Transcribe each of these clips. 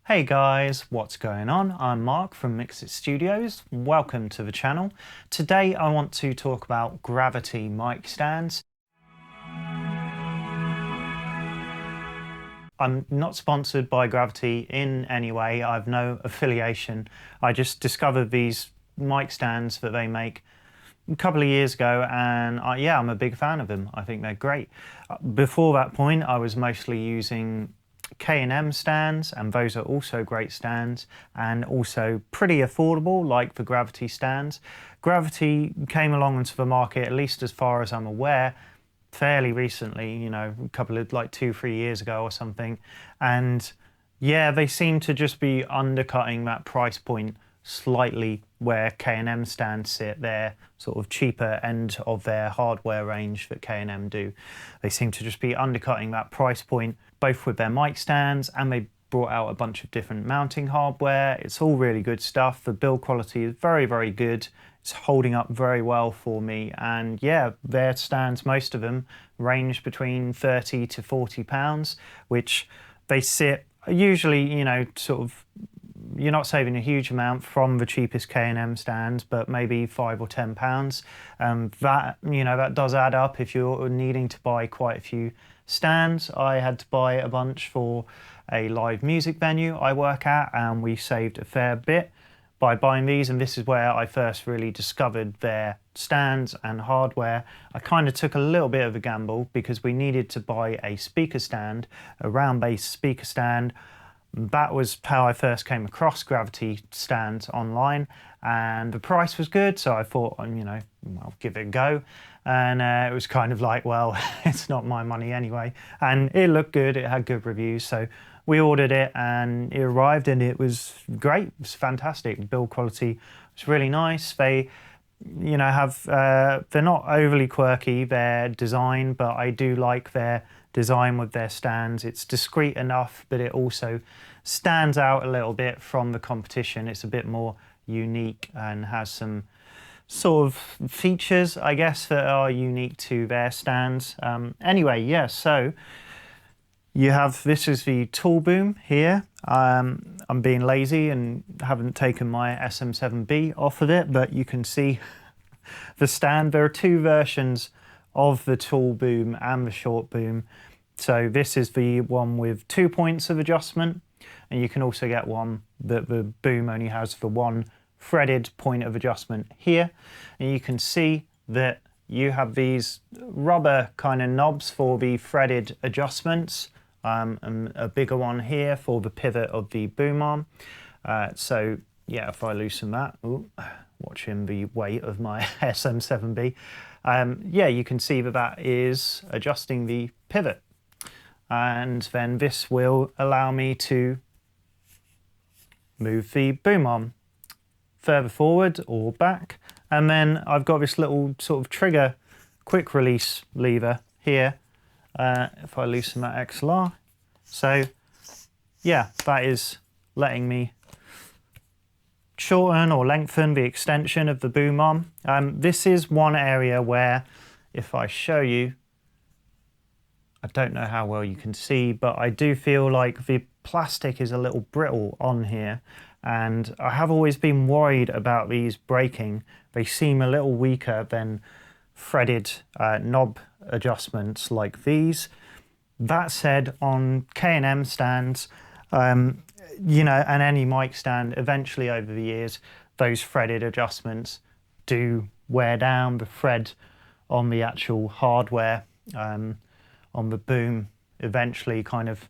Hey guys, what's going on? I'm Mark from Mix It Studios. Welcome to the channel. Today I want to talk about Gravity mic stands. I'm not sponsored by Gravity in any way. I've no affiliation. I just discovered these mic stands that they make a couple of years ago, and I'm a big fan of them. I think they're great. Before that point, I was mostly using K&M stands, and those are also great stands and also pretty affordable, like the Gravity stands. Gravity came along into the market, at least as far as I'm aware, fairly recently, you know, a couple of like 2-3 years ago or something. And yeah, they seem to just be undercutting that price point slightly where K&M stands sit. They're sort of cheaper end of their hardware range that K&M do. They seem to just be undercutting that price point, both with their mic stands, and they brought out a bunch of different mounting hardware. It's all really good stuff. The build quality is very, very good. It's holding up very well for me. And yeah, their stands, most of them range between 30 to 40 pounds, which they sit usually, you know, sort of, you're not saving a huge amount from the cheapest K&M stands, but maybe £5 or £10. That, you know, that does add up if you're needing to buy quite a few stands. I had to buy a bunch for a live music venue I work at, and we saved a fair bit by buying these, and this is where I first really discovered their stands and hardware. I kind of took a little bit of a gamble because we needed to buy a speaker stand, a round bass speaker stand. That was how I first came across Gravity stands online, and the price was good, so I thought, you know, I'll give it a go. And it was kind of like, well, it's not my money anyway. And it looked good, it had good reviews, so we ordered it and it arrived and it was great. It was fantastic. Build quality was really nice. They, you know, have, they're not overly quirky, their design, but I do like their design with their stands. It's discreet enough, but it also stands out a little bit from the competition. It's a bit more unique and has some sort of features, I guess, that are unique to their stands. Anyway, yeah, so you have, this is the tool boom here. I'm being lazy and haven't taken my SM7B off of it, but you can see the stand. There are two versions of the tool boom and the short boom. So this is the one with 2 points of adjustment, and you can also get one that the boom only has the one threaded point of adjustment here. And you can see that you have these rubber kind of knobs for the threaded adjustments, and a bigger one here for the pivot of the boom arm. So yeah, if I loosen that, watching the weight of my SM7B, yeah, you can see that that is adjusting the pivot. And then this will allow me to move the boom arm further forward or back. And then I've got this little sort of trigger quick release lever here. If I loosen that XLR. So yeah, that is letting me shorten or lengthen the extension of the boom arm. This is one area where, if I show you, I don't know how well you can see, but I do feel like the plastic is a little brittle on here, and I have always been worried about these breaking. They seem a little weaker than threaded knob adjustments like these. That said, on K&M stands, you know, and any mic stand, eventually over the years, those threaded adjustments do wear down. The thread on the actual hardware, on the boom, eventually kind of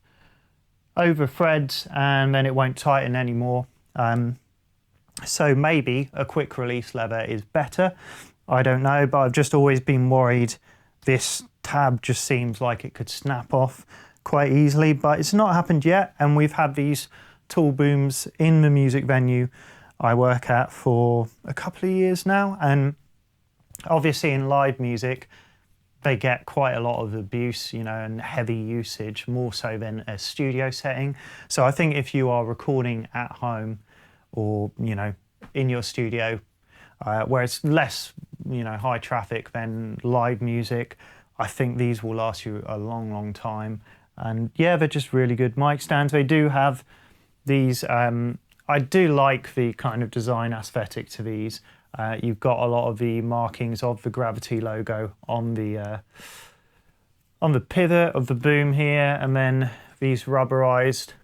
over threads, and then it won't tighten anymore. So maybe a quick release lever is better. I don't know, but I've just always been worried. This tab just seems like it could snap off quite easily, but it's not happened yet. And we've had these tool booms in the music venue I work at for a couple of years now. And obviously in live music, they get quite a lot of abuse, you know, and heavy usage, more so than a studio setting. So I think if you are recording at home or, you know, in your studio, where it's less, you know, high traffic than live music, I think these will last you a long, long time. And yeah, they're just really good mic stands. They do have These, I do like the kind of design aesthetic to these. You've got a lot of the markings of the Gravity logo on the pivot of the boom here, and then these rubberized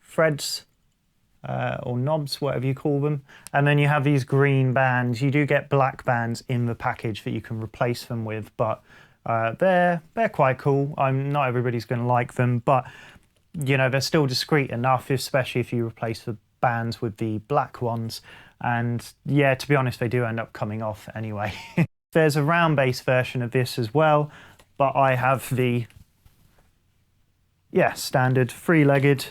threads or knobs, whatever you call them. And then you have these green bands. You do get black bands in the package that you can replace them with, but they're quite cool. Not everybody's going to like them, but you know, they're still discreet enough, especially if you replace the bands with the black ones. And yeah, to be honest, they do end up coming off anyway. There's a round base version of this as well, but I have the standard three-legged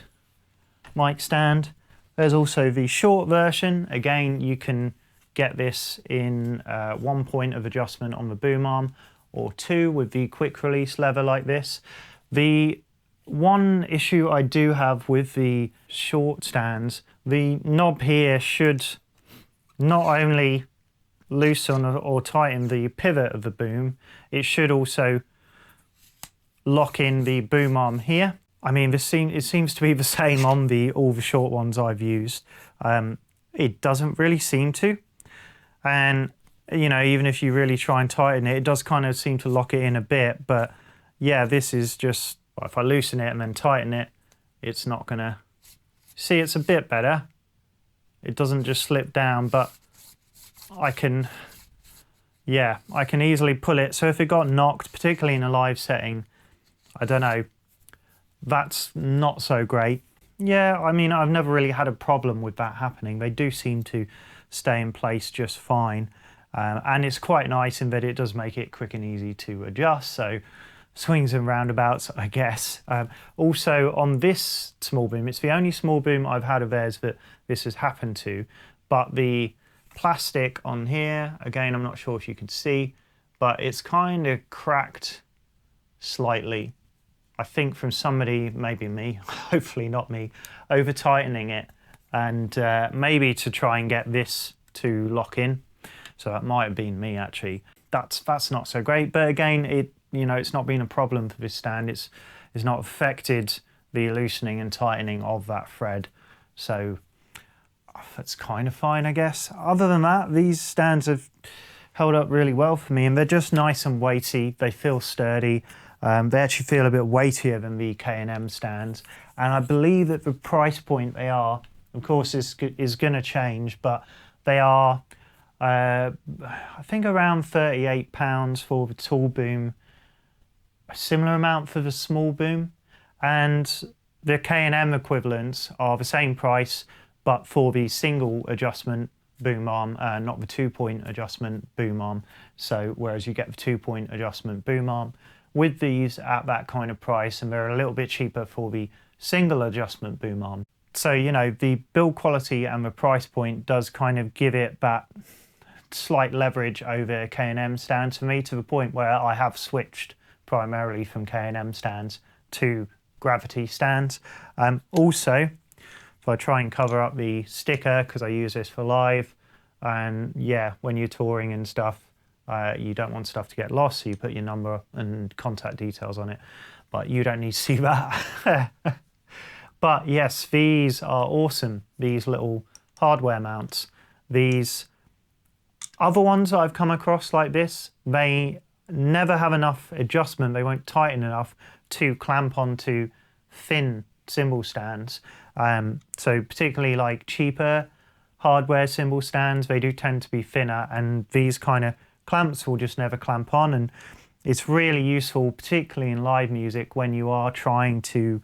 mic stand. There's also the short version. Again, you can get this in 1 point of adjustment on the boom arm, or 2 with the quick release lever like this. The one issue I do have with the short stands, the knob here should not only loosen or tighten the pivot of the boom, it should also lock in the boom arm here. I mean, it seems to be the same on all the short ones I've used. It doesn't really seem to. And, you know, even if you really try and tighten it, it does kind of seem to lock it in a bit. But yeah, this is just, well, if I loosen it and then tighten it, it's not gonna, see, it's a bit better. It doesn't just slip down, but I can easily pull it. So if it got knocked, particularly in a live setting, I don't know, that's not so great. Yeah, I mean, I've never really had a problem with that happening. They do seem to stay in place just fine. And it's quite nice in that it does make it quick and easy to adjust. So swings and roundabouts, I guess. Also on this small boom, it's the only small boom I've had of theirs that this has happened to, but the plastic on here, again, I'm not sure if you can see, but it's kind of cracked slightly. I think from somebody, maybe me, hopefully not me, over tightening it, and maybe to try and get this to lock in. So that might have been me actually. That's not so great, but again, it's not been a problem for this stand. It's not affected the loosening and tightening of that thread. So that's kind of fine, I guess. Other than that, these stands have held up really well for me, and they're just nice and weighty. They feel sturdy. They actually feel a bit weightier than the K&M stands. And I believe that the price point they are, of course, is going to change, but they are, I think, around £38 for the tall boom, a similar amount for the small boom, and the K&M equivalents are the same price, but for the single adjustment boom arm, not the 2 point adjustment boom arm. So whereas you get the 2 point adjustment boom arm with these at that kind of price, and they're a little bit cheaper for the single adjustment boom arm. So, you know, the build quality and the price point does kind of give it that slight leverage over K&M stands for me, to the point where I have switched primarily from K&M stands to Gravity stands. Also, if I try and cover up the sticker, because I use this for live, and yeah, when you're touring and stuff, you don't want stuff to get lost, so you put your number and contact details on it, but you don't need to see that. But yes, these are awesome, these little hardware mounts. These other ones that I've come across like this, they never have enough adjustment, they won't tighten enough to clamp onto thin cymbal stands. So particularly like cheaper hardware cymbal stands, they do tend to be thinner, and these kind of clamps will just never clamp on. And it's really useful, particularly in live music, when you are trying to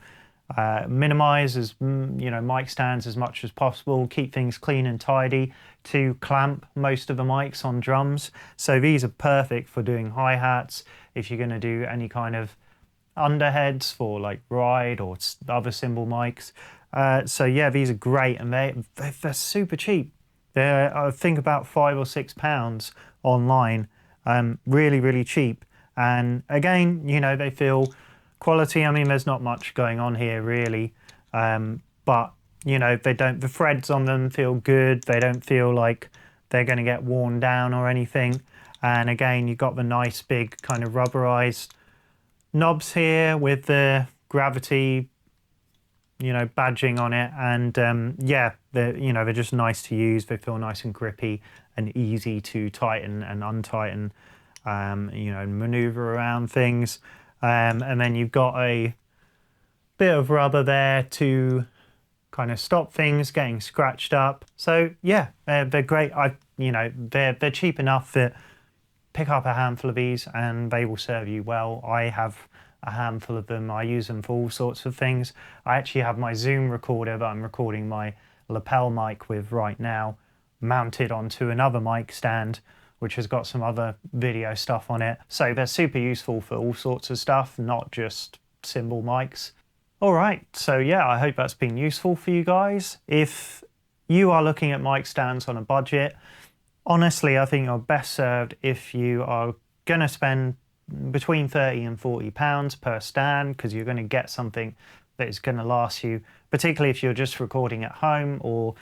minimize mic stands as much as possible, keep things clean and tidy, to clamp most of the mics on drums. So these are perfect for doing hi-hats, if you're going to do any kind of underheads for like ride or other cymbal mics. So yeah, these are great, and they're super cheap. They're, I think, about £5 or £6 online. Really, really cheap. And again, you know, they feel quality. I mean, there's not much going on here really, but you know, the threads on them feel good. They don't feel like they're going to get worn down or anything. And again, you've got the nice big kind of rubberized knobs here with the Gravity badging on it, and yeah, they're just nice to use. They feel nice and grippy and easy to tighten and untighten, maneuver around things. And then you've got a bit of rubber there to kind of stop things getting scratched up. So yeah, they're great. They're cheap enough that pick up a handful of these and they will serve you well. I have a handful of them. I use them for all sorts of things. I actually have my Zoom recorder that I'm recording my lapel mic with right now mounted onto another mic stand, which has got some other video stuff on it. So they're super useful for all sorts of stuff, not just cymbal mics. All right, so yeah, I hope that's been useful for you guys. If you are looking at mic stands on a budget, honestly, I think you're best served if you are going to spend between £30 and £40 per stand, because you're going to get something that is going to last you, particularly if you're just recording at home, or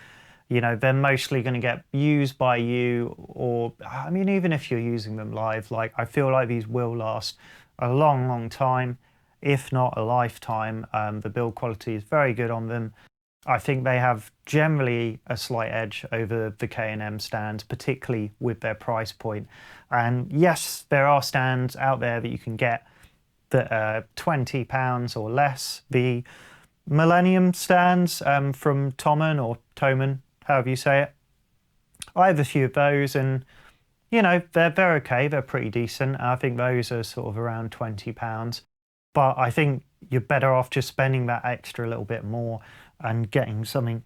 they're mostly going to get used by you, or I mean, even if you're using them live, like I feel like these will last a long time, if not a lifetime. The build quality is very good on them. I think they have generally a slight edge over the K&M stands, particularly with their price point. And yes, there are stands out there that you can get that are £20 or less. The Millennium stands from Thomann or Thomann, however you say it. I have a few of those, and they're okay. They're pretty decent. I think those are sort of around £20. But I think you're better off just spending that extra little bit more and getting something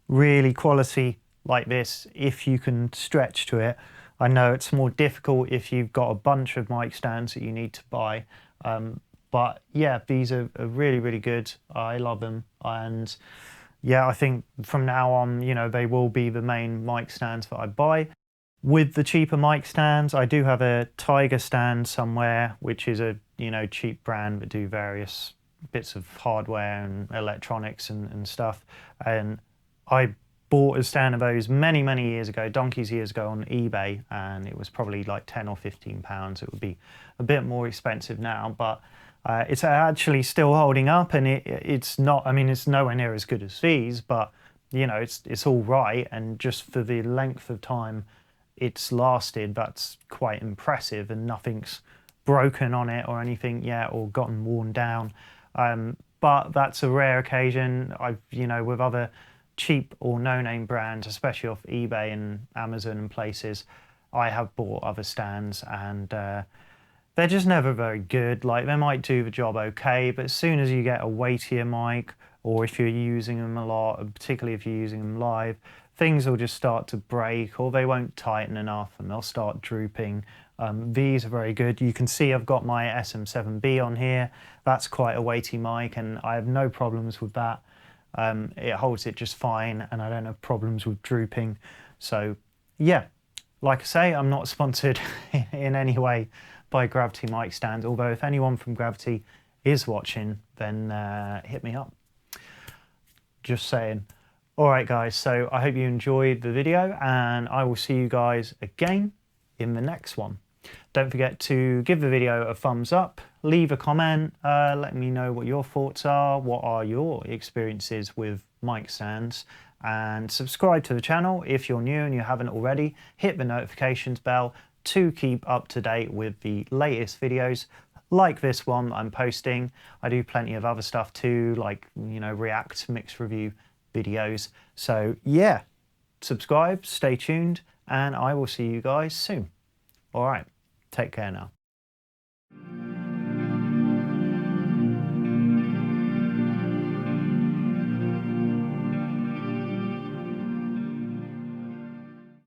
really quality like this if you can stretch to it. I know it's more difficult if you've got a bunch of mic stands that you need to buy. But yeah, these are really good. I love them. And yeah, I think from now on, they will be the main mic stands that I buy. With the cheaper mic stands, I do have a Tiger stand somewhere, which is a cheap brand that do various bits of hardware and electronics and stuff. And I bought a stand of those many years ago, donkey's years ago, on eBay, and it was probably like £10 or £15. It would be a bit more expensive now, but it's actually still holding up, and it's not, I mean, it's nowhere near as good as these, but it's all right. And just for the length of time it's lasted, that's quite impressive, and nothing's broken on it or anything yet, or gotten worn down. But that's a rare occasion. With other cheap or no-name brands, especially off eBay and Amazon and places, I have bought other stands, and they're just never very good. Like, they might do the job okay, but as soon as you get a weightier mic, or if you're using them a lot, and particularly if you're using them live, things will just start to break, or they won't tighten enough and they'll start drooping. These are very good. You can see I've got my SM7B on here. That's quite a weighty mic, and I have no problems with that. It holds it just fine, and I don't have problems with drooping. So yeah, like I say, I'm not sponsored in any way by Gravity mic stands, although if anyone from Gravity is watching, then hit me up. Just saying. All right, guys, so I hope you enjoyed the video, and I will see you guys again in the next one. Don't forget to give the video a thumbs up, leave a comment, let me know what your thoughts are, what are your experiences with mic stands, and subscribe to the channel if you're new and you haven't already. Hit the notifications bell to keep up to date with the latest videos like this one I'm posting. I do plenty of other stuff too, like React mix review videos. So yeah, subscribe, stay tuned, and I will see you guys soon. All right, take care now.